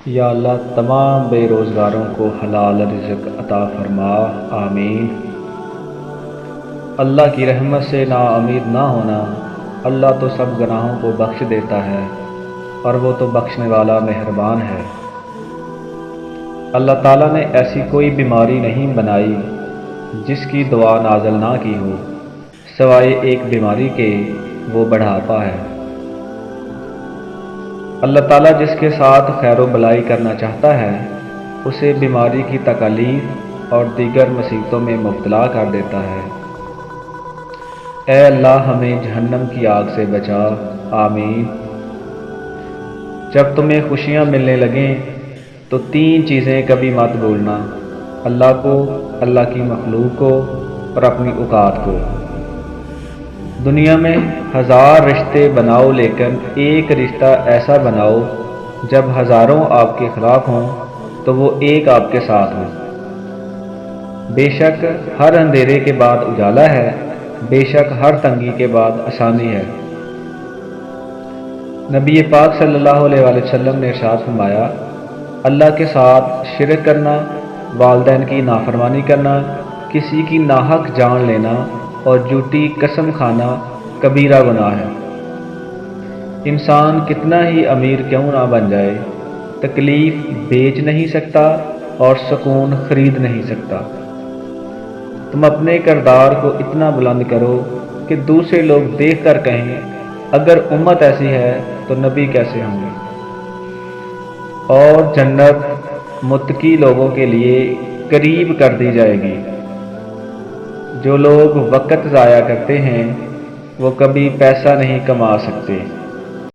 یا اللہ تمام بے روزگاروں کو حلال رزق عطا فرما، آمین۔ اللہ کی رحمت سے نا امید نہ ہونا، اللہ تو سب گناہوں کو بخش دیتا ہے اور وہ تو بخشنے والا مہربان ہے۔ اللہ تعالیٰ نے ایسی کوئی بیماری نہیں بنائی جس کی دوا نازل نہ کی ہو، سوائے ایک بیماری کے، وہ بڑھاپا ہے۔ اللہ تعالیٰ جس کے ساتھ خیر و بلائی کرنا چاہتا ہے اسے بیماری کی تکالیف اور دیگر مصیبتوں میں مبتلا کر دیتا ہے۔ اے اللہ ہمیں جہنم کی آگ سے بچا، آمین۔ جب تمہیں خوشیاں ملنے لگیں تو 3 چیزیں کبھی مت بھولنا: اللہ کو، اللہ کی مخلوق کو اور اپنی اوقات کو۔ دنیا میں 1000 رشتے بناؤ لیکن ایک رشتہ ایسا بناؤ جب ہزاروں آپ کے خلاف ہوں تو وہ ایک آپ کے ساتھ ہو۔ بے شک ہر اندھیرے کے بعد اجالا ہے، بے شک ہر تنگی کے بعد آسانی ہے۔ نبی پاک صلی اللہ علیہ وآلہ وسلم نے ارشاد فرمایا، اللہ کے ساتھ شرک کرنا، والدین کی نافرمانی کرنا، کسی کی ناحق جان لینا اور جھوٹی قسم کھانا کبیرہ گناہ ہے۔ انسان کتنا ہی امیر کیوں نہ بن جائے، تکلیف بیچ نہیں سکتا اور سکون خرید نہیں سکتا۔ تم اپنے کردار کو اتنا بلند کرو کہ دوسرے لوگ دیکھ کر کہیں، اگر امت ایسی ہے تو نبی کیسے ہوں گے۔ اور جنت متقی لوگوں کے لیے قریب کر دی جائے گی۔ جو لوگ وقت ضائع کرتے ہیں وہ کبھی پیسہ نہیں کما سکتے۔